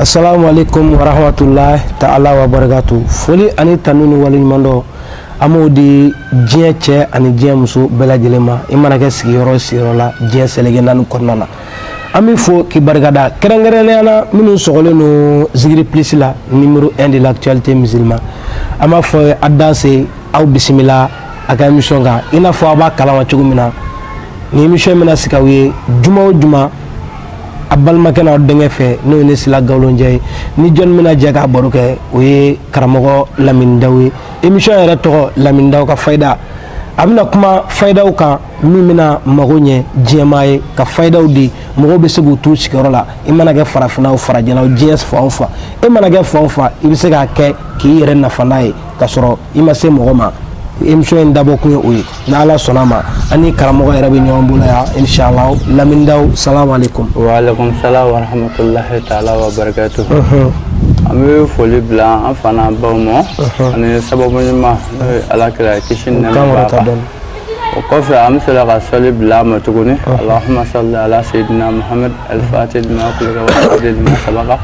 Assalamu alaikum wa rahmatullahi ta'ala wa barakatuh. Foli ani tanu ni waliɲumandɔ an b'o di diɲɛ cɛ ani diɲɛ muso bɛɛ lajɛlen ma i mana kɛ sigiyɔrɔ la diɲɛ selege naani kɔnɔna na an bɛ fɔ k'i barikada kɛrɛnkɛrɛnnenya la minnu sɔgɔlen don Zikiri Plus la numéro 1 de l'actualité musulmane an b'a fɔ a danse aw bisimila a ka émission kan i n'a fɔ a b'a kalama cogo min na ni émission bɛna sigi aw ye juma o juma a balimakɛ n'aw denkɛ fɛ n'o ye ne Sila Gawulonjɛ ye ni jɔn bɛna jɛ k'a baro kɛ o ye karamɔgɔ Lamini Dawu ye émission yɛrɛ tɔgɔ Lamini Dawu ka fayida a bɛna kuma fayidaw kan min bɛna mago ɲɛ diɲɛmaa ye ka fayidaw di mɔgɔw bɛ se k'u t'u sigiyɔrɔ la i mana kɛ farafinna o farajɛla o diɲɛ fan o fan i mana kɛ fan o fan i bɛ se k'a kɛ k'i yɛrɛ nafa n'a ye k'a sɔrɔ i ma se mɔgɔ ma émission in dabɔ kun ye o ye ni Ala sɔnna ma ani karamɔgɔ yɛrɛ bɛ ɲɔgɔn bolo yan inshallah Lamini Dawu salamu alaikum. Wa alaikum salam wa rahmatullahi ta'ala wa barakatuh. An bɛ foli bila an fana baw ma ani sababu ɲuman n'o ye Alakira kisi ni nɛɛma b'a kan. O kɔfɛ an bɛ sɔrɔ ka sɔli bila a ma tuguni Allahumma salli ala sayyidina Muhammad al-Fatih lima ughliqa wal hadi lima sabaqa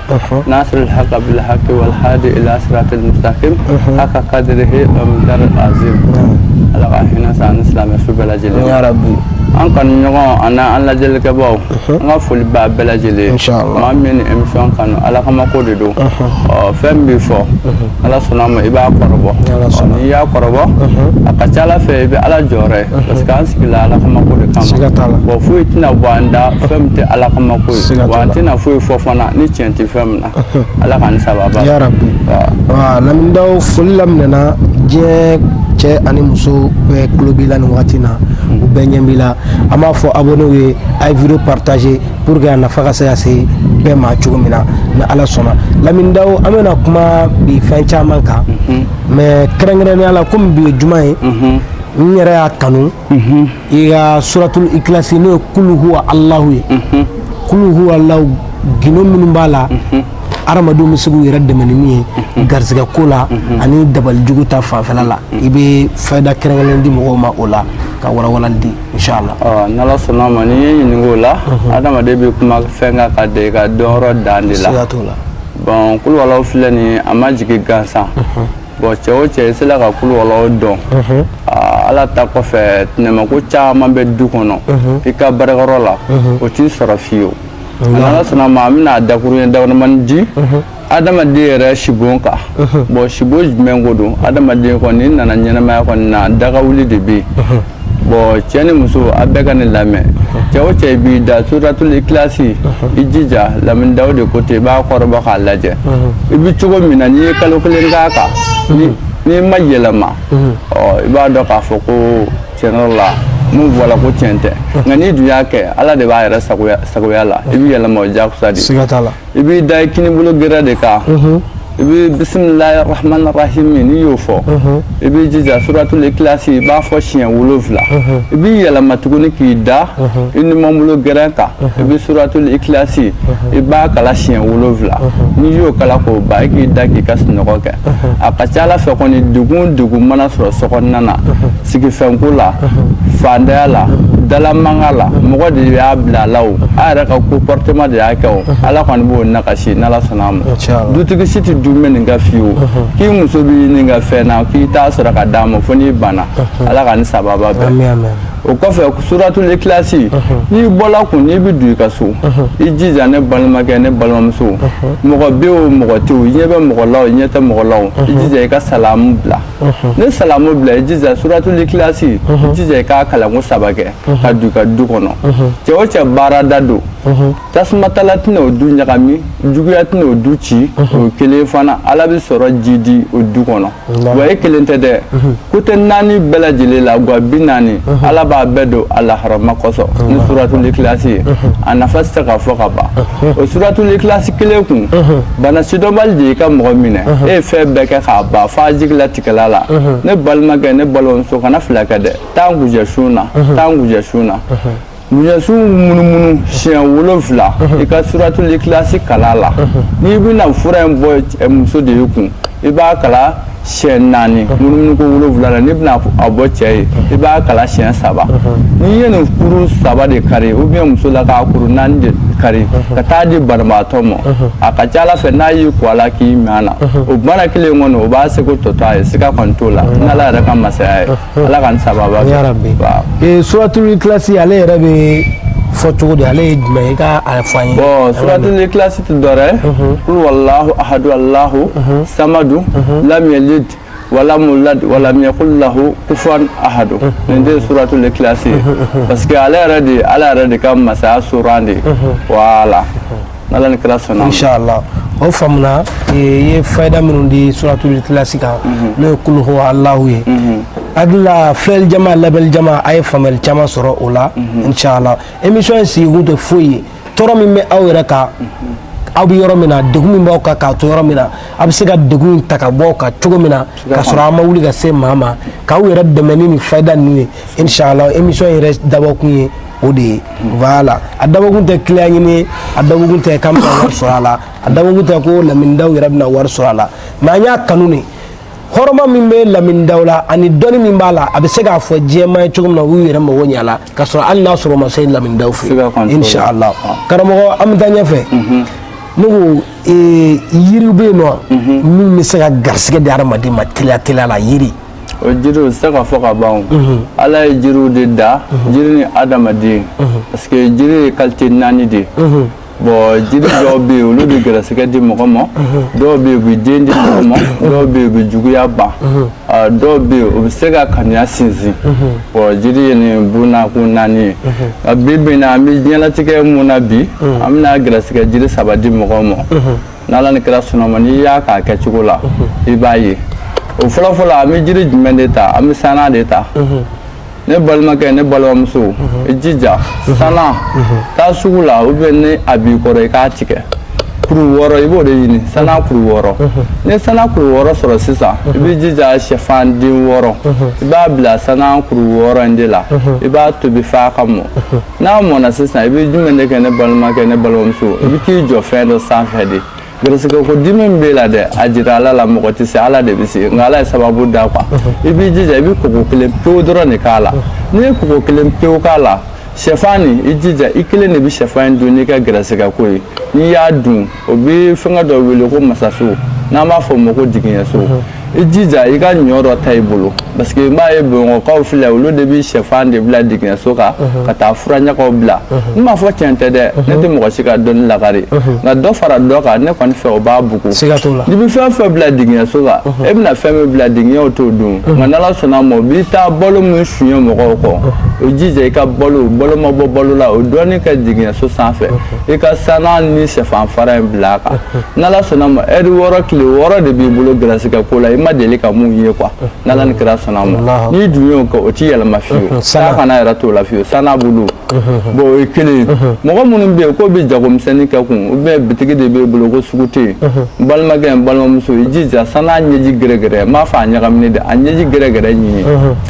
nasiril haqqi bil haqqi wal hadi ila siratil mustaqim haqqa qadrihi wa miqdaril azim. Ala ka hinɛ sa ani silamɛ su bɛɛ lajɛlen. Ya Rabbi. An kanuɲɔgɔn ani an lajɛlikɛbaw an ka foli b'a bɛɛ lajɛlen maa min ni émission kanu Ala kama ko de don fɛn b'i fɔ Ala sɔnna ma i b'a kɔrɔbɔ n'i y'a kɔrɔbɔ a ka ca Ala fɛ i bɛ Ala jɔyɔrɔ ye parce que an sigila Ala kama ko de kama bon foyi tɛna bɔ an da fɛn min tɛ Ala kama ko ye wa an tɛna foyi fɔ fana ni tiɲɛ tɛ fɛn min na Ala ka ni sababa. Ya Rabbi. Lamini Dawu foli laminɛna diɲɛ cɛ ani muso bɛɛ tulo b'i la nin waati na u bɛɛ ɲɛ b'i la an b'a fɔ abonnéw ye a ye vidéo partager pour que a nafa ka se ka se bɛɛ ma cogo min na ni Ala sɔnna. Lamini Dawu an bɛna kuma bi fɛn caman kan mais kɛrɛnkɛrɛnnenya la komi bi ye juma ye n yɛrɛ y'a kanu i ka suratul ikilasi n'o ye kulu huwa Allahu ye kulu huwa Allahu gindo minnu b'a la adamadenw bɛ se k'u yɛrɛ dɛmɛ ni min ye garizɛgɛ ko la ani dabalijugu ta fanfɛla la i bɛ fayida kɛrɛnkɛrɛnnen di mɔgɔw ma o la ka walawalali di inshallah. N'Ala sɔnna ma n'i ye ɲininka o la adamaden bɛ kuma fɛn kan ka da i ka dɔnyɔrɔ dan de la bon kuluwalaw filɛ nin ye a ma jigin gansan bon cɛ o cɛ i sera ka kuluwalaw dɔn Ala ta kɔfɛ tɛnɛmako caman bɛ du kɔnɔ i ka baarakɛyɔrɔ la o t'i sɔrɔ fiyewu. N'Ala sɔnna ma an bɛna dakuru ye damadamani di adamaden yɛrɛ sibon kan bon sibon jumɛn ko don adamaden kɔni nana ɲɛnamaya kɔni na daga wuli de bɛ yen bon cɛ ni muso a bɛɛ ka nin lamɛn cɛ o cɛ b'i da suratul ikilasi i jija Lamini Dawu de ko ten i b'a kɔrɔbɔ k'a lajɛ i bɛ cogo min na n'i ye kalo kelen k'a kan n'i ma yɛlɛma i b'a dɔn k'a fɔ ko tiɲɛ la mun fɔla ko tiɲɛ tɛ nka n'i dun y'a kɛ Ala de b'a yɛrɛ sagoya la i b'i yɛlɛma o diyagosa de i b'i da i kini bolo gɛrɛ de kan i bɛ bisimilahi rahmani rahim n'i y'o fɔ i b'i jija suratul ikilasi i b'a fɔ siɲɛ 7 i b'i yɛlɛma tuguni k'i da i numanbolo gɛrɛ kan i bɛ suratul ikilasi i b'a kala siɲɛ 7 n'i y'o kala k'o ban i k'i da k'i ka sunɔgɔ kɛ a ka ca Ala fɛ kɔni degun mana sɔrɔ sokɔnɔna na sigifɛnko la fandaya la dalamanga la mɔgɔ de y'a bila a la o a yɛrɛ ka comportement de y'a kɛ o Ala kɔni b'o nakasi n'Ala sɔnna ma dutigi si tɛ du mɛ nin ka fiyewu k'i muso b'i nin ka fɛn na k'i t'a sɔrɔ ka d'a ma fo n'i banna Ala ka ni sababa bɛɛ o kɔfɛ suratul ikilasi n'i bɔla kun n'i bɛ don i ka so i jija ne balimakɛ ne balimamuso mɔgɔ bɛ o mɔgɔ tɛ o i ɲɛ bɛ mɔgɔ la o i ɲɛ tɛ mɔgɔ la o i jija i ka salamu bila ne salamu bila i jija suratul ikilasi i jija i k'a kalanko 3 kɛ ka don i ka du kɔnɔ cɛ o cɛ baarada don tasumatala tɛna o du ɲagami juguya tɛna o du ci o kelen fana Ala bɛ sɔrɔ ji di o du kɔnɔ wa e kelen tɛ dɛ ko tɛ 4 bɛɛ lajɛlen la wa 40 Ala b'a bɛɛ don a laharama kɔsɔn ni suratul ikilasi ye a nafa tɛ se ka fɔ ka ban o suratul ikilasi kelen kun bana sidɔnbali de y'i ka mɔgɔ minɛ e ye fɛn bɛɛ kɛ k'a ban f'a jigi latigɛla la ne balimakɛ ne balimamuso kana fila kɛ dɛ taa n gujɛ sun na Mujasu munumunu siɲɛ 7 i ka suratul ikilasi kala la n'i bɛna fura in bɔ muso de ye kun i b'a kala siyɛn 4 munumunu ko 7 la n'i bɛna a bɔ cɛ ye i b'a kala siyɛn 3 n'i ye nin kuru 3 de kari ou bien muso la k'a kuru 4 de kari ka taa di banabaatɔ ma a ka ca Ala fɛ n'a y'i ko a la k'i mɛn a la o bana kelen kɔnɔ o b'a seko tɔtɔ a ye siga kɔni t'o la ni Ala yɛrɛ ka masaya ye Ala ka nin sababa ya rabbi suratul ikhlas ale yɛrɛ bɛ fɔ cogo di ale ye jumɛn i ka a fɔ an ye bon suratul ikhlas tɛ dɔ wɛrɛ kul wallahu ahadu allahu samadu lam yalid walam yulad walam yakul lahu kufuwan ahad nin de suratul ikhlas parce que ala yɛrɛ de ka masaya suran de voilà Ala ni kira sɔnna inshallah o famuna ye fayda minnu di suratul ikhlas kan n'o ye kul huwa allahu ye adla fel jama label jama ay famel chama soro o la inshallah émission si gude foyi toro min be aw yɛrɛ ka aw bi yɔrɔ min na degun min b'aw kan k'a to yɔrɔ min na a bɛ se ka degun ta ka bɔ ka cogo min na ka sɔrɔ a ma wuli ka se maa ma k'aw yɛrɛ dɛmɛ ni nin fayda ninnu ye inshallah émission yɛrɛ dabɔkun ye o de ye voilà a dabɔkun tɛ client ɲini a dabɔkun tɛ k'an bɛna wari sɔrɔ a la a dabɔkun tɛ ko lamindaw yɛrɛ bɛna wari sɔrɔ a la mais an y'a kanu de hɔrɔma min bɛ lamindaw la ani dɔnni min b'a la a bɛ se k'a fɔ diɲɛma ye cogo min na u yɛrɛ mago ɲɛ a la ka sɔrɔ hali n'a sɔrɔ o ma se lamindaw fɛ inshallah karamɔgɔ an bɛ taa ɲɛfɛ ne ko yiriw bɛ yen nɔ min bɛ se ka garisigɛ di hadamaden ma teliya la yiri o jiriw se ka fɔ ka ban Ala ye jiriw de da jiri ni adamaden parce que jiri ye qualité 4 de bon jiri dɔw bɛ yen olu bɛ garisigɛ di mɔgɔ ma dɔw bɛ yen u bɛ den di mɔgɔ ma dɔw bɛ yen u bɛ juguya ban dɔw bɛ yen u bɛ se ka kanuya sinsin bon jiri ye nin bunakun 4 ye nka bi bi in na an bɛ diɲɛlatigɛ mun na bi an bɛna garisigɛ jiri 3 di mɔgɔw ma n'Ala ni kira sɔnna ma n'i y'a k'a kɛcogo la i b'a ye o fɔlɔ-fɔlɔ an bɛ jiri jumɛn de ta an bɛ sana de ta ne balimakɛ ne balimamuso i jija sana taa sugu la ou bien ni a b'i kɔrɔ i k'a tigɛ kuru 6 i b'o de ɲini sana kuru 6 ni sana kuru 6 sɔrɔ sisan i b'i jija sɛfan den 6 i b'a bila sana kuru 6 in de la i b'a tobi f'a ka mɔ n'a mɔna sisan i bɛ jumɛn de kɛ ne balimakɛ ne balimamuso i bɛ k'i jɔ fɛn dɔ sanfɛ de garisigɛ ko dimi b'e la dɛ a jira Ala la mɔgɔ tɛ se Ala de bɛ se nka Ala ye sababu da quoi i b'i jija i bɛ koko 1 pewu dɔrɔn de k'a la n'i ye koko 1 pewu k'a la sɛfan nin i jija i kelen de bɛ sɛfan dun n'i ka garisigɛ ko ye n'i y'a dun o bɛ fɛngɛ dɔ wele ko masaso n'an b'a fɔ o ma ko jigiɲɛso i jija i ka ɲɔ dɔ ta i bolo parce que n b'a ye Bamakɔkaw filɛ olu de bɛ sɛfan de bila jigiɲɛso kan ka taa furaɲagaw bila n m'a fɔ tiɲɛ tɛ dɛ ne tɛ mɔgɔ si ka dɔnni lakari nka dɔ fara dɔ kan ne kɔni fɛ o b'a bugu n'i bɛ fɛn fɛn bila jigiɲɛso kan e bɛna fɛn min bila jigiɲɛw t'o dun nka n'Ala sɔnna ma o b'i taa balo min suɲɛ mɔgɔw kɔ o jija i ka balo ma bɔ balo la o dɔɔni ka jigiɲɛso sanfɛ i ka sana ni sɛfan fara in bila a kan n'Ala sɔnna ma heure 6 tile 6 de b'i bolo garisigɛ ko la i ma deli ka mun ye quoi n'Ala ni kira sɔnna ma n'i dun y'o kɛ o t'i yɛlɛma fiyewu sana kana yɛrɛ t'o la fiyewu sana bolo bon o ye kelen mɔgɔ minnu bɛ yen k'o bɛ jagomisɛnnin kɛ kun ou bien bitigi de b'e bolo ko sugu tɛ yen n balimakɛ n balimamuso i jija sana ɲɛji gɛrɛgɛrɛ n m'a fɔ a ɲagaminen dɛ a ɲɛji gɛrɛgɛrɛ ɲini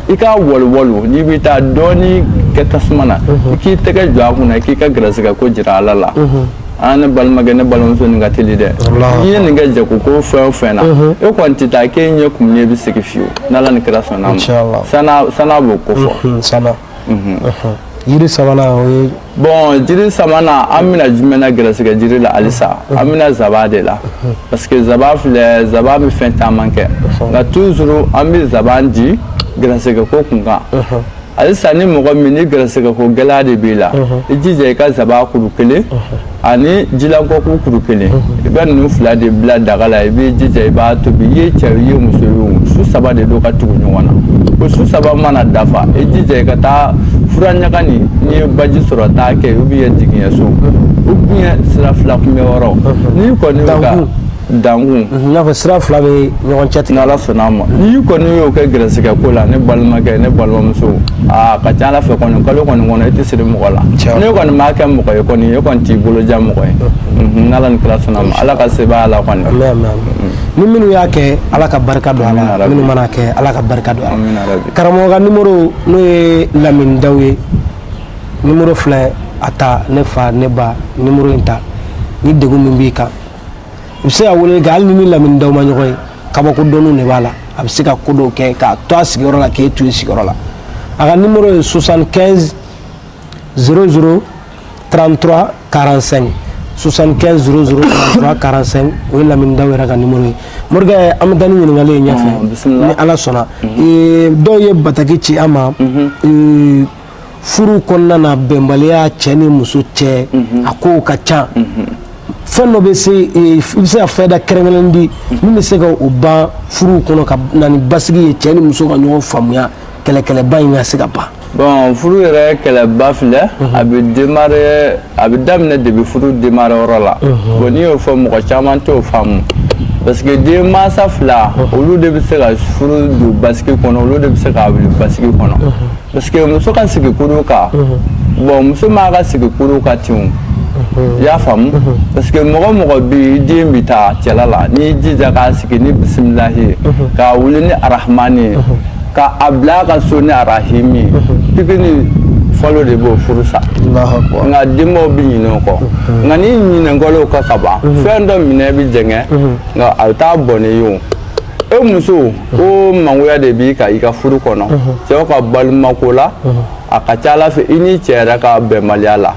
i k'a wɔlɔwɔlɔ n'i bɛ taa dɔɔni kɛ tasuma na i k'i tɛgɛ jɔ a kunna i k'i ka garisigɛ ko jira Ala la ne balimakɛ ne balimamuso nin ka teli dɛ n'i ye nin kɛ jago ko fɛn o fɛn na e kɔni tɛ taa k'e ɲɛ kumunɛ bɛ segin fiyewu n'Ala ni kira sɔnna ma sana b'o ko fɔ sana jiri sabanan o ye bon jiri sabanan an bɛna jumɛn na garisigɛ jiri la halisa an bɛna zaba de la parce que zaba filɛ zaba bɛ fɛn caman kɛ nka toujours an bɛ zaban di garisigɛ ko kun kan halisa ni mɔgɔ min ni garisigɛ ko gɛlɛya de b'i la i jija i ka zaba kuru 1 ani jilankɔku kuru 1 i bɛ ninnu 2 de bila daga la i b'i jija i b'a tobi i ye cɛ i ye muso ye o su 3 de don ka tugu ɲɔgɔn na o su 3 mana dafa i jija i ka taa fura ɲaga nin n'i ye baji sɔrɔ taa kɛ ou bien jigiɲɛso ou bien sira 2 kunbɛ yɔrɔ n'i kɔni y'o ka dankun i n'a fɔ sira 2 bɛ ɲɔgɔn cɛ n'Ala sɔnna ma n'i kɔni y'o kɛ garisigɛ ko la ne balimakɛ ne balimamuso a ka ca Ala fɛ kɔni kalo kɔni kɔnɔ i tɛ siri mɔgɔ la ne kɔni m'a kɛ mɔgɔ ye kɔni e kɔni t'i boloja mɔgɔ ye n'Ala ni kira sɔnna ma Ala ka sebaya la kɔni ni minnu y'a kɛ Ala ka barika don a la minnu mana kɛ Ala ka barika don a la karamɔgɔ ka numéro n'o ye Lamini Dawu ye numéro filɛ a ta ne fa ne ba numéro in ta ni degun min b'i kan i bɛ se ka wele kɛ hali ni Lamini Dawu ma ɲɔgɔn ye kabako dɔnniw de b'a la a bɛ se ka ko dɔw kɛ k'a to a sigiyɔrɔ la k'e to i sigiyɔrɔ la a ka numéro ye 75 00 33 45 75 00 33 45 o ye Lamini Dawu yɛrɛ ka numéro ye Morikɛ an bɛ taa ni ɲininkali ye ɲɛfɛ ni Ala sɔnna dɔw ye bataki ci an ma furu kɔnɔna na bɛnbaliya cɛ ni muso cɛ a kow ka ca fɛn dɔ bɛ se i bɛ se ka fɛɛda kɛrɛnkɛrɛnnen di min bɛ se ka o ban furu kɔnɔ ka na ni basigi ye cɛ ni muso ka ɲɔgɔn faamuya kɛlɛkɛlɛba in ka se ka ban. Bon furu yɛrɛ kɛlɛba filɛ a bɛ démarrer a bɛ daminɛ depuis furu démarrer yɔrɔ la bon n'i y'o fɔ mɔgɔ caman t'o faamu parce que den mansa fila olu de bɛ se ka furu don basigi kɔnɔ olu de bɛ se ka wuli basigi kɔnɔ parce que muso ka sigi kurun kan bon muso m'a ka sigi kurun kan ten i y'a faamu parce que mɔgɔ bɛ den bɛ taa cɛla la n'i jija k'a sigi ni bisimilahi k'a wuli ni arahmani ka a bila ka so ni arahimi pikini fɔlɔ de b'o furu sa nka denbaw bɛ ɲinɛ o kɔ nka ni ɲinɛnkɔlew ka kaban fɛn dɔ minɛ bɛ jɛngɛ nka a bɛ taa bɔn ne ye o muso o mangoya de b'i kan i ka furu kɔnɔ cɛw ka balimako la a ka ca Ala fɛ i ni cɛ yɛrɛ ka bɛnbaliya la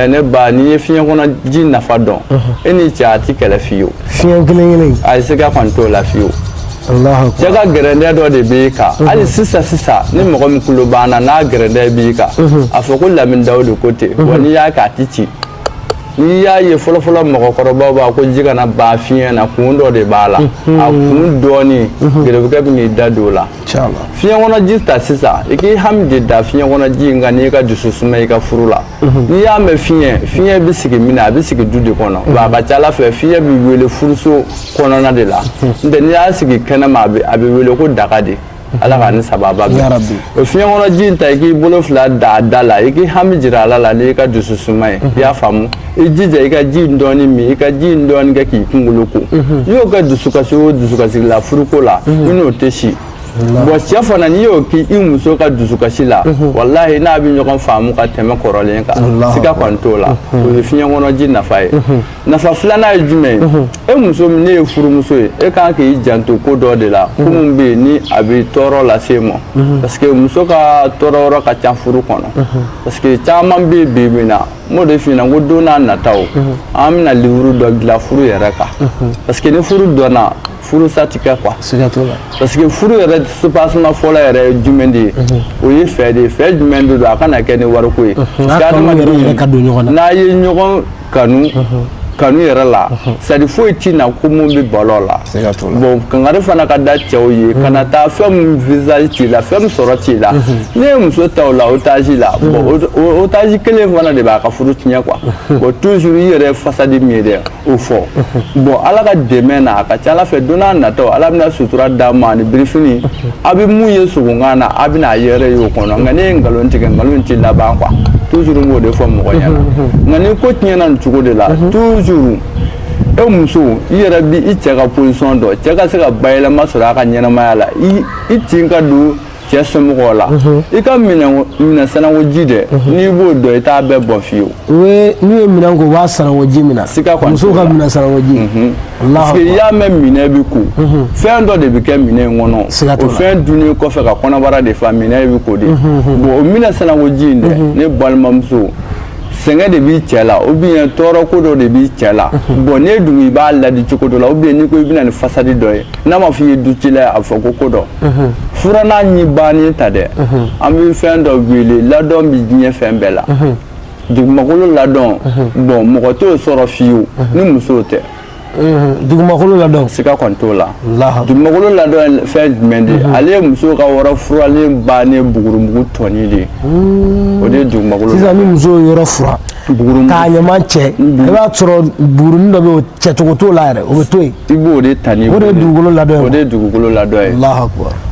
ne ba n'i ye fiɲɛ kɔnɔ ji nafa dɔn e ni cɛ a ti kɛlɛ fiyewu fiɲɛ kelen a ye se ka kɔni t'o la fiyewu cɛ ka gɛrɛndɛ dɔ de b'i kan hali sisan ni mɔgɔ min tulo b'an na n'a gɛrɛndɛ b'i kan a fɔ ko Lamini Dawu de ko ten wa n'i y'a kɛ a ti ci n'i y'a ye fɔlɔfɔlɔ mɔgɔkɔrɔbaw b'a ko ji kana ban fiɲɛ na kun dɔ de b'a la a kun dɔɔni gɛrɛbukɛ bɛ n'i da don o la fiɲɛ kɔnɔ ji ta sisan i k'i hami de da fiɲɛ kɔnɔ ji in kan n'i ka dusu suma i ka furu la n'i y'a mɛn fiɲɛ bɛ sigi min na a bɛ sigi du de kɔnɔ wa a ka ca Ala fɛ fiɲɛ bɛ wele furuso kɔnɔna de la n'o n'i y'a sigi kɛnɛma a bɛ wele ko daga de Ala ka ni sababa bɛ o fiɲɛ kɔnɔ ji in ta i k'i bolo fila da la i k'i hami jira Ala la n'i ka dusu suma ye i y'a faamu i jija i ka ji in dɔɔni min i ka ji in dɔɔni kɛ k'i kunkolo ko i y'o kɛ dusukasi o dusukasi la furuko la i n'o tɛ si bon cɛ fana n'i y'o k'i muso ka dusukasi la walahi n'a bɛ ɲɔgɔn faamu ka tɛmɛ kɔrɔlen kan siga kɔni t'o la o ye fiɲɛ kɔnɔ ji nafa ye nafa filanan ye jumɛn ye e muso min ne ye furumuso ye e kan k'i janto ko dɔ de la ko mun bɛ yen ni a bɛ tɔɔrɔ lase ma parce que muso ka tɔɔrɔ yɔrɔ ka ca furu kɔnɔ parce que caman bɛ yen bi bi in na n b'o de f'i ɲɛna ko don n'a nataw an bɛna livre dɔ dilan furu yɛrɛ kan parce que ni furu dɔnna furu sa ti kɛ quoi parce que furu yɛrɛ soupassement fɔlɔ yɛrɛ ye jumɛn de ye o ye fɛ de ye fɛ jumɛn de don a kana kɛ ni wariko ye n'a ye ɲɔgɔn kanu yɛrɛ la c'est-à-dire foyi t'i na ko mun bɛ balo la bon kangari fana ka da cɛw ye kana taa fɛn min visage t'i la fɛn min sɔrɔ t'i la ne ye muso ta o la otage la bon otage kelen fana de b'a ka furu tiɲɛ quoi bon toujours i yɛrɛ fasadi min ye dɛ o fɔ bon Ala ka dɛmɛ na a ka ca Ala fɛ don n'a nataw Ala bɛna sutura d'a ma ani birifini a bɛ mun ye sogongan na a bɛna a yɛrɛ ye o kɔnɔ nka ne ye nkalon tigɛ nkalon tɛ laban quoi toujours n b'o de fɔ mɔgɔ ɲɛna nka ni ko tiɲɛna nin cogo de la toujours e muso i yɛrɛ bi i cɛ ka position dɔn cɛ ka se ka bayɛlɛma sɔrɔ a ka ɲɛnamaya la i tin ka don cɛ somɔgɔw la i ka minɛ sanango ji dɛ n'i b'o dɔn i t'a bɛɛ bɔn fiyewu n'u ye minɛn ko u b'a sanango ji minɛ muso ka minɛ sanango ji parce que i y'a mɛn minɛ bɛ ko fɛn dɔ de bɛ kɛ minɛ in kɔnɔ o fɛn dunnen kɔfɛ ka kɔnɔbara de fa minɛ bɛ ko de bon o minɛ sanango ji in dɛ ne balimamuso sɛgɛn de b'i cɛ la ou bien tɔɔrɔ ko dɔ de b'i cɛ la bon n'e dun i b'a ladi cogo dɔ la ou bien n'i ko i bɛna ni fasadi dɔ ye n'a ma f'i ye du ci la a fɔ ko dɔ furanna ɲi bannen ta dɛ an bɛ fɛn dɔ wele ladɔn bɛ diɲɛ fɛn bɛɛ la dugumakolo ladɔn bon mɔgɔ t'o sɔrɔ fiyewu ni muso tɛ dugumakolo ladɔn siga kɔni t'o la dugumakolo ladɔn fɛn jumɛn de ye ale ye muso ka yɔrɔ furalen bannen bugurumugu tɔni de ye o de ye dugumakolo sisan ni muso ye yɔrɔ fura k'a ɲama cɛ i b'a sɔrɔ bugurunin dɔ bɛ yen cɛcogo t'o la yɛrɛ o bɛ to yen i b'o de ta ni o de ye dugukolo ladɔn ye o de ye dugukolo ladɔn ye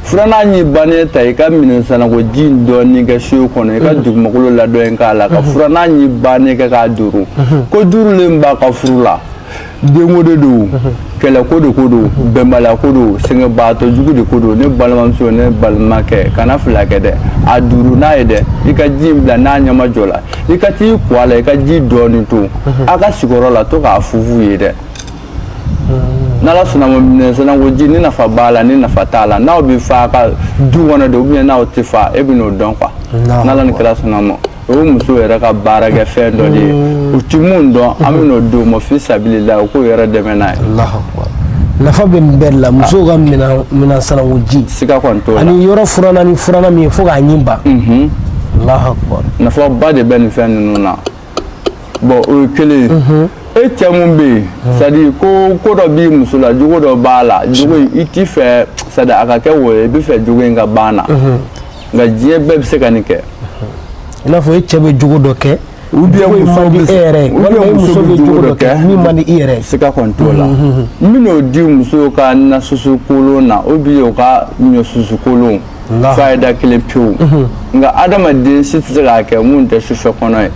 furanna ɲi bannen ta i ka minɛn sanango ji dɔɔni kɛ seau kɔnɔ i ka dugumakolo ladɔn in k'a la ka furanna ɲi bannen kɛ k'a duuru ko duurulen b'a ka furu la denko de don kɛlɛko de ko don bɛnbaliya ko don sɛgɛnbaatɔ jugu de ko don ne balimamuso ne balimakɛ kana fila kɛ dɛ a duuru n'a ye dɛ i ka ji in bila n'a ɲama jɔ la i ka t'i ko a la i ka ji dɔɔni to a ka sigiyɔrɔ la to k'a fufu ye dɛ n'ala sɔnna ma minɛ sanangoji ni nafa b'a la ni nafa t'a la n'aw bɛ fa ka du kɔnɔ de ou bien n'aw tɛ fa e bɛ n'o dɔn quoi n'ala ni kira sɔnna ma o ye muso yɛrɛ ka baarakɛ fɛn dɔ de ye u ti mun dɔn an bɛ n'o d'u ma fi sabilila u k'o yɛrɛ dɛmɛ n'a ye. nafa bɛ nin bɛɛ la musow ka minan sanangoji siga kɔni t'o la ani yɔrɔ furanna ni furanna min ye fo k'a ɲi ban. Allahu akbar. nafa ba de bɛ nin fɛn ninnu na bon o ye kelen ye. e cɛ mun bɛ yen c'est à dire ko dɔ b'i muso la jogo dɔ b'a la jogo in i t'i fɛ c'est à dire a ka kɛ wo ye i bɛ fɛ jogo in ka ban na nka diɲɛ bɛɛ bɛ se ka nin kɛ. i n'a fɔ e cɛ bɛ jogo dɔ kɛ ou bien muso bɛ e yɛrɛ walima muso bɛ jogo dɔ kɛ min man di i yɛrɛ. siga kɔni t'o la n bɛn'o di musow ka nasusu kolon na ou bien u ka ɲɔsusu kolon fayida kelen pewu nka adamaden si tɛ se k'a kɛ mun tɛ sufɛ kɔnɔ ye.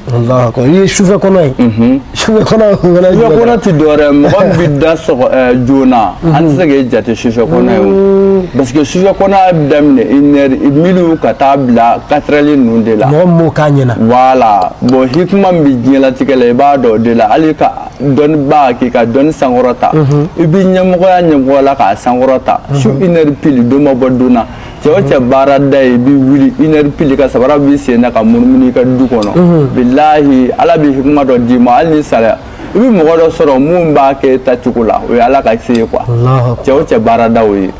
i ye sufɛ kɔnɔ ye sufɛ kɔnɔ tɛ dɔwɛrɛ mɔgɔ min bɛ da sɔgɔ joona an tɛ se k'e jate sufɛ kɔnɔ ye o parce que sufɛ kɔnɔ bɛ daminɛ miliw ka taa bila 4 heures ninnu de la. mɔgɔ min m'o k'a ɲɛna. voilà bon hikima min bɛ diɲɛlatigɛ la i b'a dɔn o de la hali ka dɔnnibaa k'i ka dɔnni sankɔrɔta i bɛ ɲɛmɔgɔya la k'a sankɔrɔta su 1 heure pile don ma bɔ don na cɛ o cɛ baarada ye i bɛ wuli 1 heure pile ka sabara b'i sen na ka munumunu i ka du kɔnɔ bilahi ala bɛ hikima dɔ d'i ma hali ni sara i bɛ mɔgɔ dɔ sɔrɔ mun b'a kɛ tacogo la o ye ala ka se ye quoi cɛ o cɛ baarada o ye.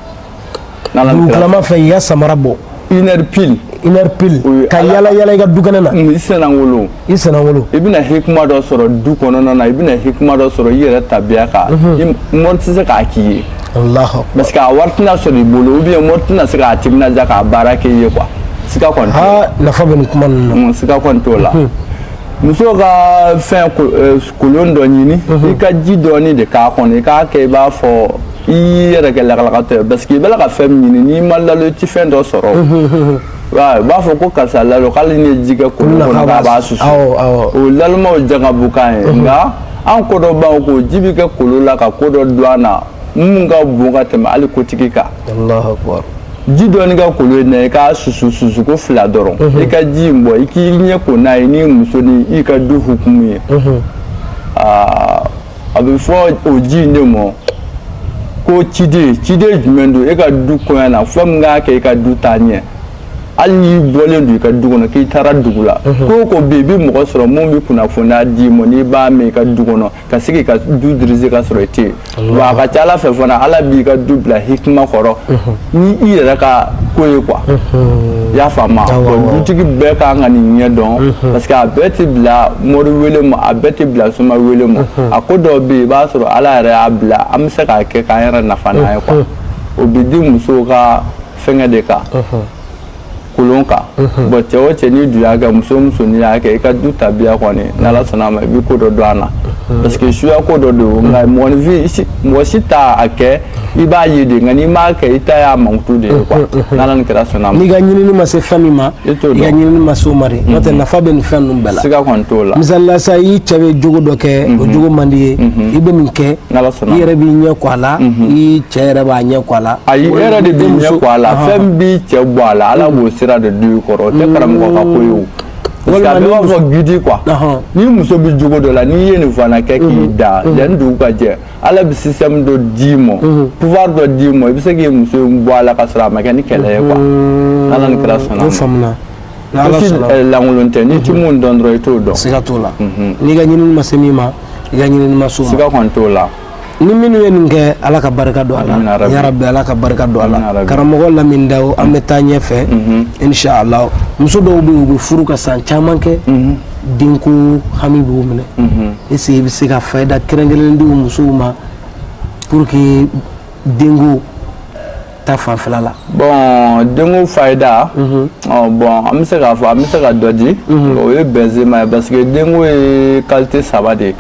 dugukalama fɛ i ya samara bɔ 1 heure pile. 1 heure pile ka yala i ka du kɛnɛ na. i sɛnɛngolo. i bɛna hikima dɔ sɔrɔ du kɔnɔna na i bɛna hikima dɔ sɔrɔ i yɛrɛ tabiya kan mɔri tɛ se k'a k'i ye. parce que a wari tɛna sɔrɔ i bolo ou bien mɔri tɛna se k'a timinadiya k'a baara kɛ i ye quoi siga kɔni t'o la. nafa bɛ nin kuma ninnu na. siga kɔni t'o la. muso ka fɛn kolon dɔ ɲini i ka ji dɔɔni de k'a kɔnɔ i k'a kɛ i b'a fɔ i yɛrɛ kɛ lakalakatɔ ye parce que i bɛ ka fɛn min ɲini n'i ma lalo i tɛ fɛn dɔ sɔrɔ i b'a fɔ ko karisa lalo k'ale ni ye ji kɛ kolon kɔnɔ k'a b'a susu o lalumaw jangabukan ye nka an ko dɔ b'an ko ji bɛ kɛ kolon la ka ko dɔ don an na mun ka bon ka tɛmɛ hali kotigi kan. ji dɔɔni ka kolon in na i k'a susu ko 2 dɔrɔn i ka ji in bɔ i k'i ɲɛ ko n'a ye n'i muso ni i ka du hukumu ye a bɛ fɔ o ji in de ma ko ciden jumɛn don e ka du kɔɲɔ na fɛn min k'a kɛ i ka du taa ɲɛ hali n'i bɔlen don i ka du kɔnɔ k'i taara dugu la ko bɛ yen i bɛ mɔgɔ sɔrɔ mun bɛ kunnafoniya d'i ma n'i b'a mɛn i ka du kɔnɔ ka se k'i ka du dirige ka sɔrɔ i tɛ yen wa a ka ca ala fɛ fana ala b'i ka du bila hikima kɔrɔ ni i yɛrɛ ka ko ye quoi i y'a faamu wa dutigi bɛɛ kan ka nin ɲɛ dɔn parce que a bɛɛ tɛ bila mori wele ma a bɛɛ tɛ bila soma wele ma a ko dɔw bɛ yen i b'a sɔrɔ ala yɛrɛ y'a bila an bɛ se k'a kɛ k'an yɛrɛ nafa n'a ye quoi o bɛ di musow ka fɛngɛ de kan. kolon kan bon cɛ o cɛ n'i dun y'a kɛ muso n'i y'a kɛ i ka du tabiya kɔni n'ala sɔnna a ma i bɛ ko dɔ don a la parce que suya ko dɔ don nka mɔgɔ si t'a kɛ i b'a ye de nka n'i m'a kɛ i ta y'a mankutu de ye quoi n'ala ni kira sɔnna a ma. n'i ka ɲinini ma se fɛn min ma i ka ɲinini ma se o ma de n'o tɛ nafa bɛ nin fɛn ninnu bɛɛ la. siga kɔni t'o la. misalila sa i cɛ bɛ jogo dɔ kɛ o jogo man di ye i bɛ nin kɛ i yɛrɛ b'i ɲɛ kɔ a la i cɛ yɛrɛ b'a ɲɛ kɔ a la. ayi e yɛrɛ de b'i ɲɛ kɔ a la fɛn b'i cɛ bɔ a la ala b'o sira de du i kɔrɔ o tɛ karamɔgɔ ka ko ye o. parce que a bɛ b'a fɔ gidi quoi ni muso bɛ jogo dɔ la n'i ye nin fana kɛ k'i da yanni dugu ka jɛ ala bɛ système dɔ d'i ma pouvoir dɔ d'i ma i bɛ se k'i muso bɔ a la ka sɔrɔ a ma kɛ ni kɛlɛ ye quoi ala ni kira sɔnna. o faamuna. lankolon tɛ n'i ti mun dɔn dɔrɔn i t'o dɔn. siga t'o la n'i ka ɲinini ma se min ma i ka ɲinini ma s'o ma. siga kɔni t'o la. ni minnu ye nin kɛ ala ka barika don a la yarabi ala ka barika don a la karamɔgɔ Lamini Dawu an bɛ taa ɲɛfɛ inshallah muso dɔw bɛ yen u bɛ furu ka san caman kɛ denko hami b'u minɛ est-ce que i bɛ se ka fayida kɛrɛnkɛrɛnnen di musow ma pour que denko ta fanfɛla la. bon denko fayida bon an bɛ se k'a fɔ an bɛ se ka dɔ di o ye bɛnzema ye parce que denko ye qualité 3 de ye.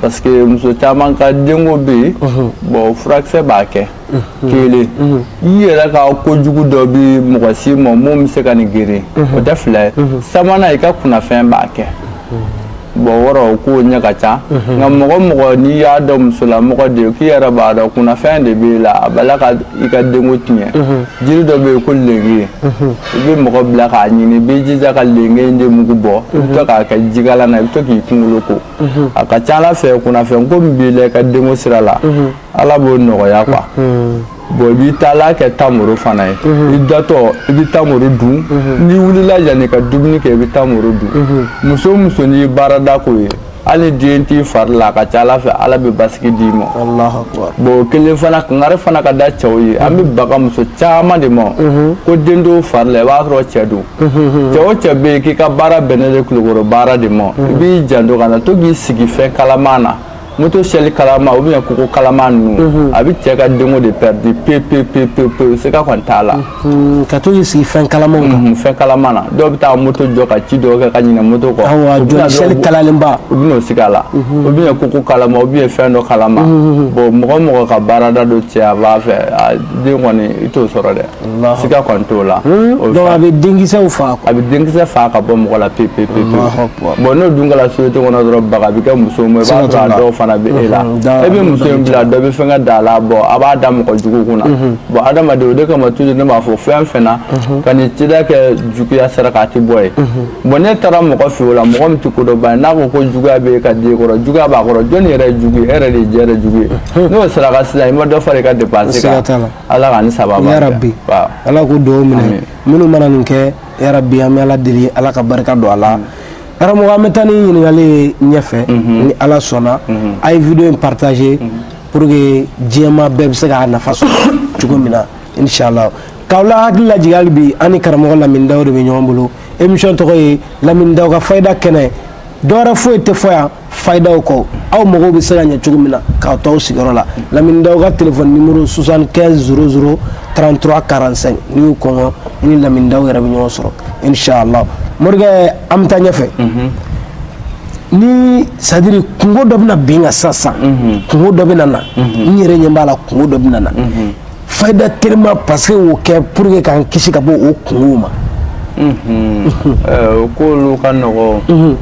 parce que muso caman ka denko bɛ yen bon furakisɛ b'a kɛ kelen i yɛrɛ ka kojugu dɔ bɛ mɔgɔ si ma mun bɛ se ka nin geren o tɛ 2 ye sabanan i ka kunnafɛn b'a kɛ bon wɔrɔ ko ɲɛ ka ca nka mɔgɔ n'i y'a dɔn musolamɔgɔ de k'i yɛrɛ b'a dɔn kunnafɛn de b'i la a bala ka i ka denko tiɲɛ jiri dɔ bɛ yen ko lenge i bɛ mɔgɔ bila k'a ɲini i bɛ jija ka lenge in de mugu bɔ i bɛ to k'a kɛ jikalan na i bɛ to k'i kunkolo ko a ka ca Ala fɛ kunnafɛn ko min b'i la i ka denko sira la Ala b'o nɔgɔya quoi bon i b'i taala kɛ tamoro fana ye i datɔ i bɛ tamoro dun n'i wulila yanni ka dumuni kɛ i bɛ tamoro dun muso o muso n'i ye baarada k'o ye hali den t'i fari la a ka ca Ala fɛ Ala bɛ basigi d'i ma bon kelen fana kangari fana ka da cɛw ye an bɛ baga muso caman de ma ko den dɔw fari la i b'a sɔrɔ cɛ don cɛ o cɛ bɛ yen k'i ka baara bɛnnen de kulukɔrɔ baara de ma i b'i janto ka na to k'i sigi fɛn kalaman na moto seli kalama ou bien koko kalama ninnu a bɛ cɛ ka denko de perdre pe sika kɔni t'a la ka to k'i sigi fɛn kalamaw kan fɛn kalama na dɔw bɛ taa moto jɔ ka ci dɔw kɛ ka ɲinɛ moto kɔ awɔ jɔ seli kalalenba u bɛn'o sigi a la ou bien koko kalama ou bien fɛn dɔ kalama bon mɔgɔ ka baarada dɔ cɛ a b'a fɛ den kɔni i t'o sɔrɔ dɛ sika kɔni t'o la donc a bɛ denkisɛw faga a bɛ denkisɛ faga ka bɔ mɔgɔ la pe bon n'o dun kɛra société kɔnɔ dɔrɔn baga bɛ kɛ muso ma i b'a sɔrɔ a dɔw fana bɛ e la e bɛ muso in bila dɔ bɛ fɛn ka da la bɔ a b'a da mɔgɔ jugu kunna bon adamaden o de kama toujours ne b'a fɔ fɛn fɛn na ka nin cida kɛ juguya sira k'a tɛ bɔ ye bon ne taara mɔgɔ fɛ o la mɔgɔ min tɛ ko dɔ ban n'a ko ko juguya bɛ ka den kɔrɔ juguya b'a kɔrɔ jɔnni yɛrɛ ye jugu ye e yɛrɛ de ye jɛ yɛrɛ jugu ye n'o saraka sisan i ma dɔ fara i ka dépense kan Ala ka ni sababa yarabi Ala k'o dugawu minɛ minnu mana nin kɛ yarabi an bɛ Ala deli Ala ka barika don a la karamɔgɔ an bɛ taa ni ɲininkali ɲɛfɛ ni Ala sɔnna a ye video in partager pour que diɲɛma bɛɛ bɛ se k'a nafa sɔrɔ cogo min na inshallah k'aw la hakili lajigin hali bi an ni karamɔgɔ Lamini Dawu de bɛ ɲɔgɔn bolo émission tɔgɔ ye Lamini Dawu ka fayida kɛnɛ dɔwɛrɛ foyi tɛ fɔ yan fayidaw kɔ aw mago bɛ se ka ɲɛ cogo min na k'aw to aw sigiyɔrɔ la Lamini Dawu ka téléphone numéro 75 00 33 45 n'i y'o kɔngɔ i ni Lamini Dawu yɛrɛ bɛ ɲɔgɔn sɔrɔ inshallah morikɛ an bɛ taa ɲɛfɛ ni c'est-à-dire kungo dɔ bɛna bin ka sisan kungo dɔ bɛna na n yɛrɛ ɲɛ b'a la kungo dɔ bɛna na fayida telima parce que o kɛ pour que k'an kisi ka bɔ o kungow ma o k'olu ka nɔgɔ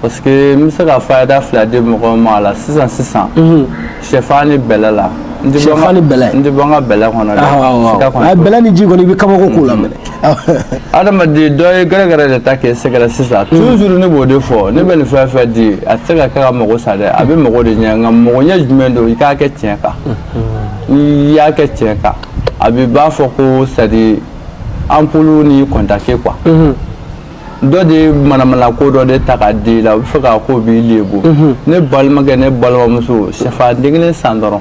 parce que n bɛ se ka fayida fila di mɔgɔw ma a la sisan sɛfan ni bɛlɛ la sɛfan ni bɛlɛ n tɛ bɔ n ka bɛlɛ kɔnɔ dɛ bɛlɛ ni ji kɔni i bɛ kabako k'o la mɛnɛ adamaden dɔ ye gɛrɛgɛrɛ de ta k'e sɛgɛrɛ sisan toujours ne b'o de fɔ ne bɛ nin fɛn fɛn di a tɛ se ka kɛ ka mago sa dɛ a bɛ mago de ɲɛ nka mago ɲɛ jumɛn don i k'a kɛ tiɲɛ kan n'i y'a kɛ tiɲɛ kan a bɛ b'a fɔ ko c'est à dire ampoule ni contacté quoi dɔ de ye manamana ko dɔ de ta k'a di la u bɛ fɛ k'a ko b'i lebu ne balimakɛ ne balimamuso sɛfan den kelen san dɔrɔn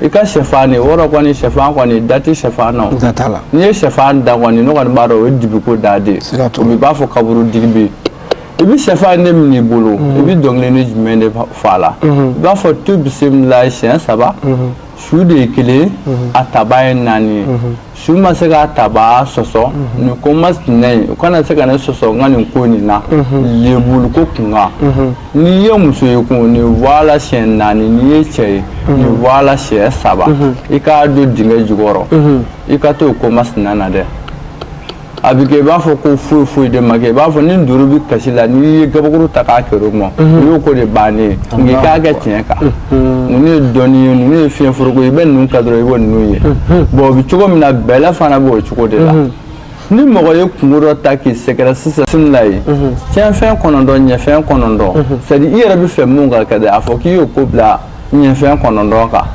i ka sɛfan de wɔrɔ kɔni sɛfan kɔni da tɛ sɛfan na n'i ye sɛfan da kɔni ne kɔni b'a dɔn o ye dibiko da de o b'a fɔ kaburu digi bɛ yen i bɛ sɛfan de minɛ i bolo i bɛ dɔnkili jumɛn de fɔ a la i b'a fɔ tu bisimila siɲɛ 3 su de ye 1 a taba ye 4 ye su ma se k'a taba sɔsɔ nin ko masina ye u kana se ka ne sɔsɔ n ka nin ko nin na lebulu ko kunkan n'i ye muso ye kun nin voilà siɲɛ 4 n'i ye cɛ ye nin voilà siɲɛ 3 i k'a don dingɛ jukɔrɔ i ka t'o ko masina na dɛ a bɛ kɛ i b'a fɔ ko foyi de ma kɛ i b'a fɔ ni duuru bɛ kasi la n'i ye gabakuru ta k'a kɛr'o ma o y'o ko de bannen ye nka i k'a kɛ tiɲɛ kan ninnu ye dɔnni ye ninnu ye fiɲɛ foroko i bɛ ninnu ta dɔrɔn i b'o ninnu ye bon o bɛ cogo min na bɛlɛ fana b'o cogo de la ni mɔgɔ ye kungo dɔ ta k'i sɛgɛrɛ sisan sini la ye tiɲɛfɛn 9 ɲɛfɛn 9 c'est à dire i yɛrɛ bɛ fɛ mun ka kɛ dɛ a fɔ k'i y'o ko bila ɲɛfɛn 9 kan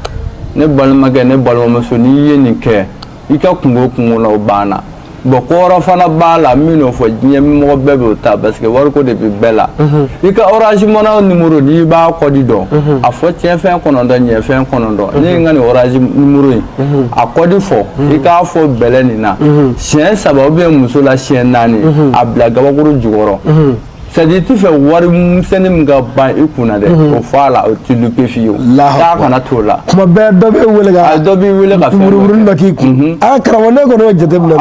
ne balimakɛ ne balimamuso n'i ye nin kɛ i ka kungo la o banna bon kɔrɔ fana b'a la min n'o fɔ diɲɛ mɔgɔ bɛɛ b'o ta parce que wariko de bɛ bɛɛ la i ka orange money numéro n'i b'a kɔdi dɔn a fɔ tiɲɛfɛn 9 ɲɛfɛn 9 ne ye n ka nin orange numéro in a kɔdi fɔ i k'a fɔ bɛlɛ nin na siɲɛ 3 ou bien muso la siɲɛ 4 a bila gabakuru jukɔrɔ c'est à dire i tɛ fɛ wari misɛnnin min ka ban i kunna dɛ o fɔ a la o tɛ lupe fiyewu taa kana t'o la kuma bɛɛ dɔ bɛ wele ka dɔ b'i wele ka fɛn buruburunin dɔ k'i kun a karamɔgɔ ne kɔni y'o jateminɛ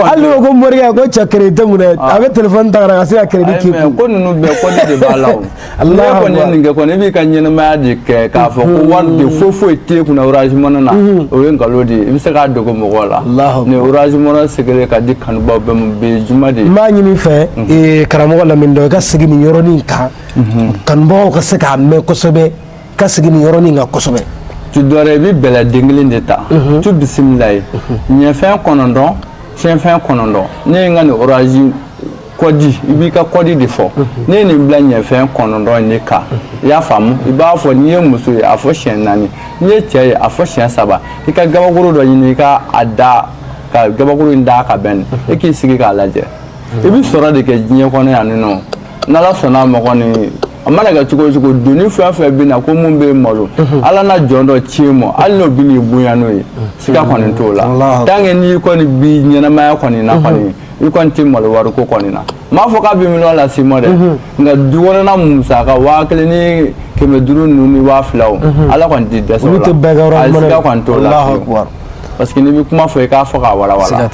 hali n'o ko morikɛ ko cɛ crédit mun dɛ a bɛ téléphone ta ka se ka crédit k'i kun ko ninnu bɛɛ kɔni de b'a la o ne kɔni ye nin kɛ kɔni i b'i ka ɲɛnamaya de kɛ k'a fɔ ko wari de foyi t'e kunna orange money na o ye nkalon de ye i bɛ se k'a dogo mɔgɔw la nin orange money secret ka di kanubaw bɛɛ ma bi juma de ye n b'a ɲini i fɛ karamɔgɔ Lamini Dawu ka sigi ni yɔrɔnin kan kanubagaw ka se k'a mɛn kosɛbɛ ka sigi ni yɔrɔnin kan kosɛbɛ. tu dɔrɔn i bɛ bɛlɛ den kelen de ta tu bisimila ye ɲɛfɛn kɔnɔntɔn fiɲɛfɛn kɔnɔntɔn ne ye n ka nin orazi kɔdi i b'i ka kɔdi de fɔ ne ye nin bila ɲɛfɛn kɔnɔntɔn ne kan i y'a faamu i b'a fɔ n'i ye muso ye a fɔ siɲɛ 4 n'i ye cɛ ye a fɔ siɲɛ 3 i ka gabakuru dɔ ɲini i ka a da ka gabakuru in da ka bɛn e k'i sigi k'a lajɛ i bɛ sɔrɔ de kɛ diɲɛ kɔnɔ yan nɔ n'Ala sɔnna ma kɔni a mana kɛ cogo o cogo doni fɛn fɛn bɛ na ko mun bɛ malo Ala na jɔn dɔ ci ma hali n'o bɛ n'i bonya n'o ye siga kɔni t'o la tant que n'i kɔni bi ɲɛnamaya kɔni na kɔni i kɔni tɛ malo wariko kɔni na m'a fɔ k'a bɛ miliyɔn lase ma dɛ nka du kɔnɔna musaka 1000 ni 500 ninnu ni 2000 Ala kɔni tɛ dɛsɛ o la a siga kɔni t'o la parce que n'i bɛ kuma fɔ i k'a fɔ k'a walawala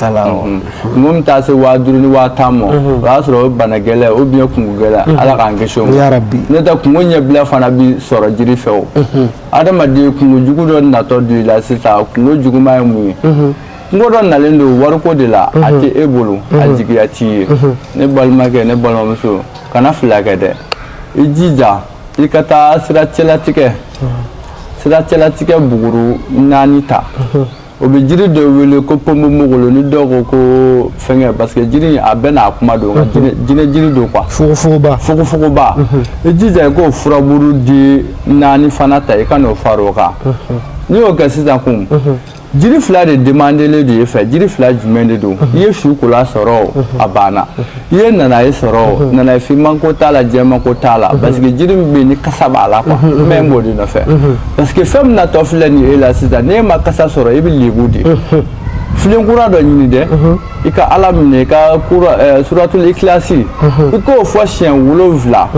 mun taa se 5000 ni 1010 ma o y'a sɔrɔ o bana gɛlɛn ou bien kungo gɛlɛn Ala k'an kisi o ma n'o tɛ kungo ɲɛbila fana bi sɔrɔ jiri fɛ o adamaden kungo jugu dɔ natɔ don i la sisan kungo juguman ye mun ye kungo dɔ nalen don wariko de la a tɛ e bolo a jigiya t'i ye ne balimakɛ ne balimamuso kana fila kɛ dɛ i jija i ka taa sira cɛlatigɛ buguru 4 ta o bɛ jiri dɔ wele ko ponbonbogolo ni dɔw ko ko fɛngɛ parce que jiri a bɛɛ n'a kuma don jinɛ jiri don quoi fogofogoba i jija i k'o furaburu di 4 fana ta i ka n'o fara o kan n'i y'o kɛ sisan kun jiri 2 de demandelen de i fɛ jiri 2 jumɛn de don i ye su kola sɔrɔ a banna i ye nanaye sɔrɔ nanaye finman ko t'a la jɛman ko t'a la parce que jiri min bɛ yen ni kasa b'a la quoi mais n b'o de nɔfɛ parce que fɛn min natɔ filɛ nin ye e la sisan n'e ma kasa sɔrɔ i bɛ lebu de filen kura dɔ ɲini dɛ i ka Ala minɛ i ka suratul ikhlasi i k'o fɔ siɲɛ 7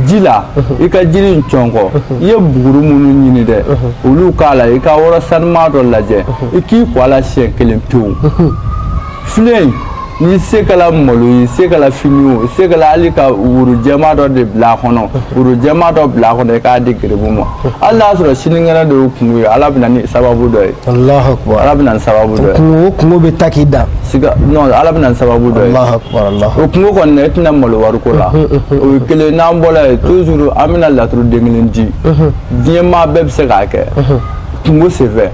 ji la i ka jiri in cɔnkɔ i ye buguru minnu ɲini dɛ olu k'a la i ka yɔrɔ sanuman dɔ lajɛ i k'i kɔ a la siɲɛ 1 pewu filen n'i se kɛla malo ye i se kɛla fini o i se kɛla hali ka wuru jɛman dɔ de bila a kɔnɔ wuru jɛman dɔ bila a kɔnɔ i k'a di garibu ma hali n'a sɔrɔ sinikɛnɛ de y'o kungo ye Ala bɛna ni sababu dɔ ye Ala bɛna ni sababu dɔ ye kungo bɛ ta k'i da non Ala bɛna ni sababu dɔ ye o kungo kɔni na i tɛna malo wariko la o ye kelen n'an bɔra yen toujours an bɛna laturu den kelen di diɲɛ maa bɛɛ bɛ se k'a kɛ kungo senfɛ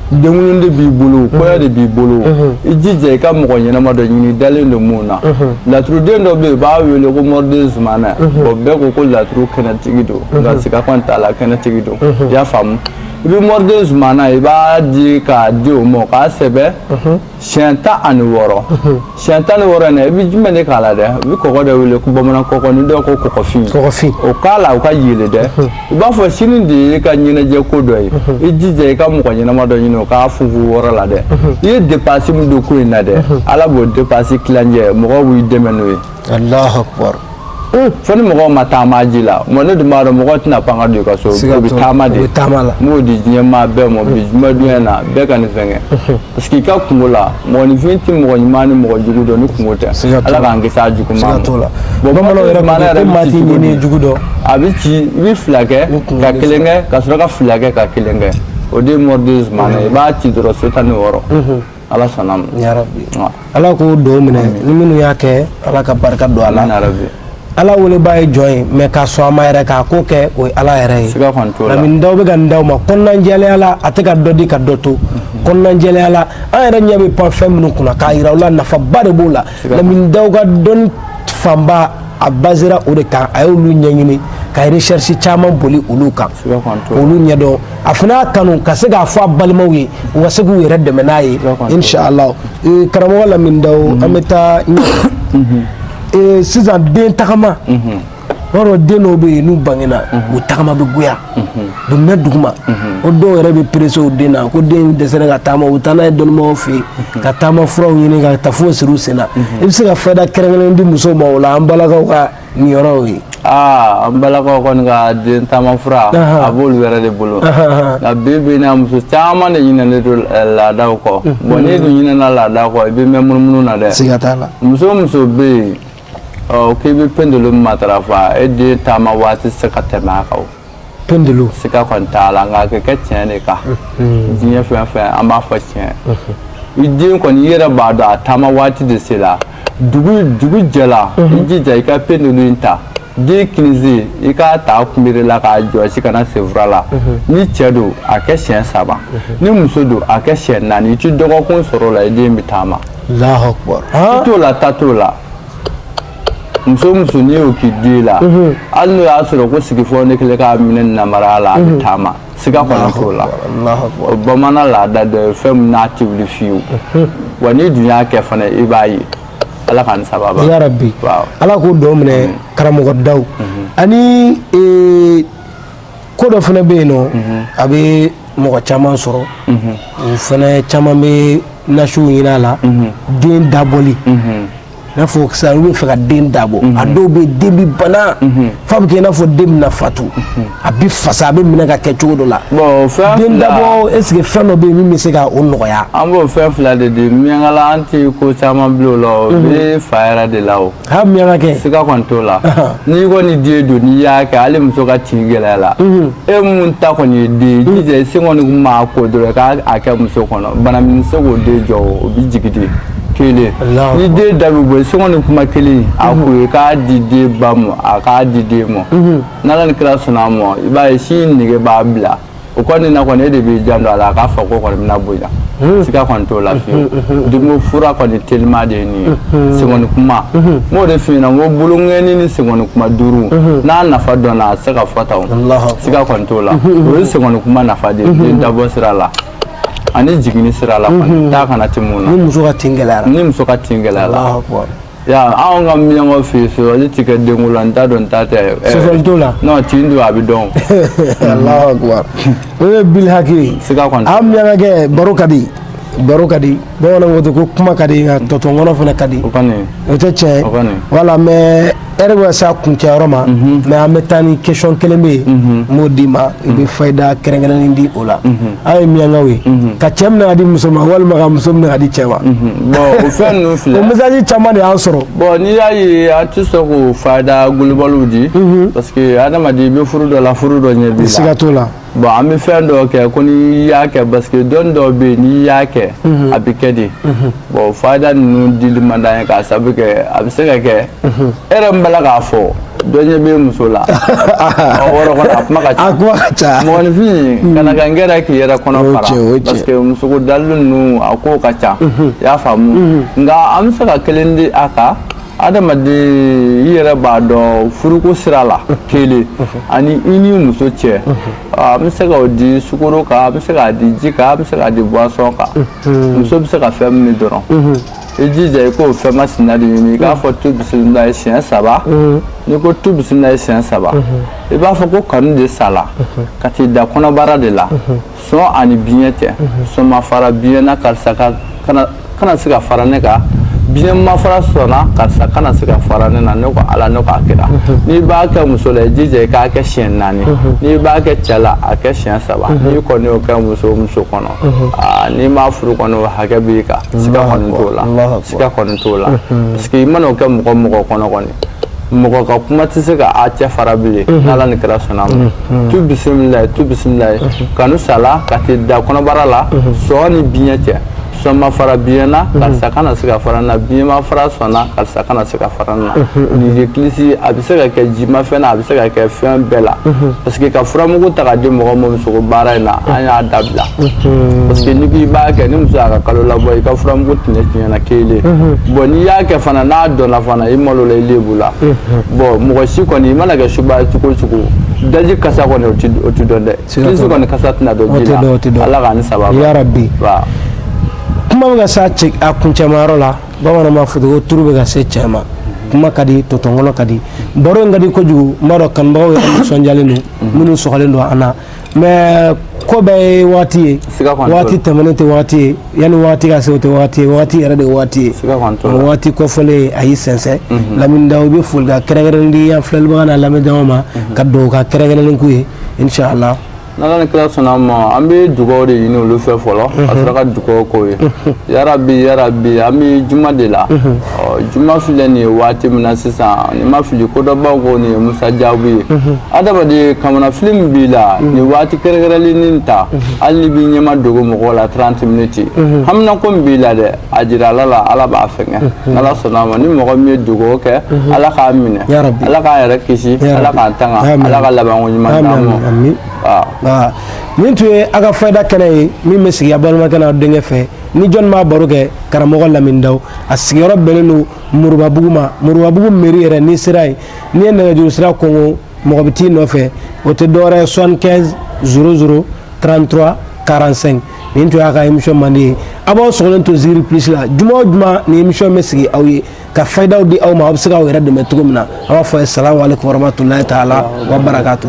denwulu de b'i bolo kɔɲɔ de b'i bolo i jija i ka mɔgɔ ɲɛnama dɔ ɲini dalen don mun na laturuden dɔ bɛ yen u b'a wele ko Mɔriden Zumana bon bɛɛ ko laturu kɛnɛtigi don nka siga kɔni t'a la kɛnɛtigi don i y'a faamu i bɛ Mɔriden Zumana i b'a di k'a di o ma k'a sɛbɛn siɲɛ 16 siɲɛ 16 in na i bɛ jumɛn de k'a la dɛ i bɛ kɔgɔ dɔ wele ko bamanan kɔgɔ ni dɔw ko kɔgɔfin o k'a la o ka yɛlɛ dɛ i b'a fɔ sini de ye ka ɲɛnajɛ ko dɔ ye i jija i ka mɔgɔ ɲɛnama dɔ ɲini o k'a funfun wɔɔrɔ la dɛ i ye dépense min don ko in na dɛ Ala b'o dépense tilancɛ mɔgɔw b'i dɛmɛ n'o ye Allahu Akbar fo ni mɔgɔw ma taama ji la ne dun b'a dɔn mɔgɔ tɛna pan ka don i ka so u bɛ taama de n b'o di diɲɛ maa bɛɛ ma bi jumadonya na bɛɛ ka nin fɛngɛ parce que i ka kungo la mɔgɔninfin tɛ mɔgɔ ɲuman ni mɔgɔ jugu dɔn ni kungo tɛ Ala k'an kisi a juguman ma bon bamananw yɛrɛ ko maa t'i ɲini jugu dɔn a bɛ ci i bɛ 2 kɛ ka 1 kɛ ka sɔrɔ ka 2 kɛ ka 1 kɛ o de ye Mɔriden Zumana i b'a ci dɔrɔn so 16 Ala sɔnna ma yarabi Ala k'o dɔw minɛ ni minnu y'a kɛ Ala ka barika don a la Ala weleba ye jɔn ye mais k'a sɔn a ma yɛrɛ k'a ko kɛ o ye Ala yɛrɛ ye lamini daw bɛ ka nin d'aw ma kɔnɔnajɛlenya la a tɛ ka dɔ di ka dɔ to kɔnɔnajɛlenya la an yɛrɛ ɲɛ bɛ pan fɛn minnu kunna k'a yira u la nafaba de b'o la lamini daw ka dɔnni fanba a basera o de kan a y'olu ɲɛɲini ka recherche caman boli olu kan olu ɲɛdɔn a fana y'a kanu ka se k'a fɔ a balimaw ye u ka se k'u yɛrɛ dɛmɛ n'a ye inshallah karamɔgɔ Lamini Dawu an bɛ taa sisan den tagama yɔrɔ den dɔw bɛ yen n'u bangena u tagama bɛ goya u bɛ mɛn duguma o dɔw yɛrɛ bɛ perese o den na ko den dɛsɛra ka taama u taa n'a ye dɔnnibagaw fɛ yen ka taama furaw ɲini ka taa fo siri u sen na i bɛ se ka fɛɛrɛ kɛrɛnkɛrɛnnen di musow ma o la an balakaw ka nin yɔrɔw ye an balakaw kɔni ka den taama fura a b'olu yɛrɛ de bolo nka bi bi in na muso caman de ɲinɛnen don laadaw kɔ bon n'i dun ɲinɛna laada kɔ i bɛ mɛn munumunu na dɛ siga t'a la muso o muso bɛ yen k'i bɛ pendulu matarafa e den taama waati se ka tɛmɛ a kan pendulu siga kɔni t'a la nka a kɛ tiɲɛ de kan diɲɛ fɛn fɛn an b'a fɔ tiɲɛ i den kɔni i yɛrɛ b'a dɔn a taama waati de sera dugu jɛla i jija i ka pe ninnu ta den 15 i k'a ta kunbere la k'a jɔsi kana senfura la ni cɛ don a kɛ siɲɛ 3 ni muso don a kɛ siɲɛ 4 i ti dɔgɔkun sɔrɔ la i den bɛ taama Allahu Akbar i t'o la ta t'o la muso n'i y'o k'i den la hali n'o y'a sɔrɔ ko sigifɔ ne kelen k'a minɛ namara la a bɛ taama siga kɔnɔ t'o la o bamanan laada dɔ ye fɛn min n'a tɛ wuli fiyewu wa n'i dun y'a kɛ fana i b'a ye ala k'an sababa ya rabbi ala k'o dɔn minɛ karamɔgɔ daw ani ko dɔ fana bɛ yen nɔ a bɛ mɔgɔ caman sɔrɔ o fana caman bɛ nasiw ɲini a la den dabɔli n'a fɔ sisan olu bɛ fɛ ka den dabɔ a dɔw bɛ den bɛ bana f'a bɛ kɛ i n'a fɔ den bɛna fatu a bɛ fasa a bɛ minɛ ka kɛ cogo dɔ la den dabɔ est ce que fɛn dɔ bɛ yen min bɛ se ka o nɔgɔya an b'o fɛn 2 de di miyankala an tɛ ko caman bila o la o bɛ fa yɛrɛ de la o miyanka kɛ siga kɔni t'o la n'i kɔni den don n'i y'a kɛ hali muso ka tin gɛlɛya la e mun ta kɔni ye den jija i se kɔni kun m'a ko dɔrɔn k'a kɛ muso kɔnɔ bana min se k'o den jɔ o bɛ jigin de kelen ni den da bɛ bɔ sɔngɔ ni kuma kelen a ko ye k'a di den ba ma a k'a di den ma n'ala ni kira sɔnna a ma i b'a ye si nege b'a bila o kɔni na kɔni e de b'i jan don a la a k'a fɔ ko kɔni bɛna bonya siga kɔni t'o la fiyewu dumuni fura kɔni telima de ye nin ye sɛgɛnni kuma n b'o de f'i ɲɛna n ko boloŋɛni ni sɛgɛnni kuma 5 n'a nafa dɔnna a tɛ se ka fɔ tan o siga kɔni t'o la o ye sɛgɛnni kuma nafa de ye den dabɔ sira la ani jiginni sira la kɔni taa kana ti mun na ni muso ka tin gɛlɛyara ya anw ka miyankaw fɛ yen sɔrɔli ti kɛ denko la n t'a dɔn n ta tɛ sɔsɔli t'o la non tin don a bɛ dɔn Allahu Akbar o ye bil hakili siga kɔni an miyanka kɛ baro ka di bamananw ko ko kuma ka di nka tɔtɔnkɔnɔ fana ka di o kɔni o tɛ tiɲɛ wala mais ɛri bɛ s'a kuncɛyɔrɔ ma mais an bɛ taa ni question kelen bɛ yen n b'o d'i ma i bɛ fayida kɛrɛnkɛrɛnnen di o la an ye miyankaw ye ka cɛ minɛ ka di muso ma walima ka muso minɛ ka di cɛ ma bon o fɛn ninnu filɛ o message caman de y'an sɔrɔ bon n'i y'a ye an tɛ sɔn k'o fayida globaliw di parce que adamaden i bɛ furu dɔ la furu dɔ ɲɛ b'i la siga t'o la bon an bɛ fɛn dɔ kɛ ko n'i y'a kɛ parce que dɔnni dɔw bɛ yen n'i y'a kɛ a bɛ kɛ de bon fayida ninnu dili man d'an ye k'a sababu kɛ a bɛ se ka kɛ e yɛrɛ min bala k'a fɔ dɔ ɲɛ bɛ muso la o yɔrɔ kɔnɔ a kuma ka ca mɔgɔninfin kana kɛ n kɛra k'i yɛrɛ kɔnɔ fara parce que musoko dali ninnu a kow ka ca i y'a faamu nka an bɛ se ka kelen di a kan adamaden i yɛrɛ b'a dɔn furuko sira la kelen ani i ni muso cɛ an bɛ se k'o di sukaro kan an bɛ se k'a di ji kan an bɛ se k'a di boisson kan muso bɛ se ka fɛn min dɔrɔn i jija i k'o fɛn masina de ɲini i k'a fɔ tu bisimila ye siɲɛ 3 n'i ko tu bisimila ye siɲɛ 3 i b'a fɔ ko kanu de sala ka t'i da kɔnɔbara de la sɔn ani biɲɛ tɛ sɔn ma fara biɲɛ na karisa kana se ka fara ne kan biɲɛ ma fara sɔnna karisa kana se ka fara ne na ne ko ala ne k'a kɛra n'i b'a kɛ muso la i jija i k'a kɛ siɲɛ 4 n'i b'a kɛ cɛ la a kɛ siɲɛ 3 n'i kɔni y'o kɛ muso kɔnɔ n'i m'a furu kɔni o hakɛ b'i kan siga kɔni t'o la parce que i mana o kɛ mɔgɔ kɔnɔ kɔni mɔgɔ ka kuma tɛ se ka a cɛ fara bilen n'ala ni kira sɔnna ma tu bisimila ye kanu sala ka t'i da kɔnɔbara la sɔn ni biɲɛ cɛ sɔn ma fara biɲɛ na karisa kana se ka fara na biɲɛ ma fara sɔnna karisa kana se ka fara na ni église a bɛ se ka kɛ jimafɛn na a bɛ se ka kɛ fɛn bɛɛ la parce que ka furamugu ta k'a di mɔgɔ ma muso baara in na an y'a dabila parce que n'i k'i b'a kɛ ni muso y'a ka kalo labɔ i ka furamugu tɛnɛ tiɲɛna kelen bon n'i y'a kɛ fana n'a dɔnna fana i malo la i lebu la bon mɔgɔ si kɔni i mana kɛ suba cogo daji kasa kɔni o tɛ dɔn dɛ église kɔni kasa tɛna dɔn ji la ala k'an sababa ya rabbi kuma bɛ ka se a kuncɛmayɔrɔ la bamananw b'a fɔ ko turu bɛ ka se cɛ ma kuma ka di tɔtɔnkɔnɔ ka di baro in ka di kojugu n b'a dɔn kanubagaw yɛrɛ nisɔndiyalen don minnu sɔgɔlen don an na mais ko bɛɛ ye waati ye waati tɛmɛnen tɛ waati ye yanni waati ka se o tɛ waati ye waati yɛrɛ de ye waati ye waati kɔfɔlen a y'i sɛnsɛn Lamini Dawu bɛ foli ka kɛrɛnkɛrɛnnen di an filɛlibaga n'a lamɛnbagaw ma ka dugawu ka kɛrɛnkɛrɛnnen k'u ye inshallah n'ala ni kira sɔnna ma an bɛ dugawu de ɲini olu fɛ fɔlɔ ka sɔrɔ ka dugawu k'o ye yarabi an bɛ juma de la juma filɛ nin ye waati min na sisan ni ma fili ko dɔ b'aw ko nin ye Musa Jaabu ye adamaden kamana fili min b'i la nin waati kɛrɛnkɛrɛnlen ta hali ni b'i ɲɛma dogo mɔgɔw la 30 minutes hamina ko min b'i la dɛ a jira Ala b'a fɛngɛ n'Ala sɔnna ma ni mɔgɔ min ye dogo kɛ Ala k'a minɛ Ala k'a yɛrɛ kisi Ala k'a tanga Ala ka labanko ɲuman d'an ma nin tun ye a ka fayda kɛnɛ ye min bɛ sigi a balimakɛ n'a denkɛ fɛ ni jɔn b'a baro kɛ karamɔgɔ Lamini Dawu a sigiyɔrɔ bɛnnen don Moribabugu ma Moribabugu mairie yɛrɛ ni sera yen n'i ye nɛgɛjuru sira kɔngɔ mɔgɔ bɛ t'i nɔfɛ o tɛ dɔwɛrɛ ye 75 00 33 45 nin tun y'a ka émission mandi ye a b'aw sɔgɔlen to Zikiri plus la juma o juma ni émission bɛ sigi aw ye ka faydaw di aw ma aw bɛ se k'aw yɛrɛ dɛmɛ cogo min na a b'a fɔ a ye salamu aleykum warahmatulahi taala wa barakatuh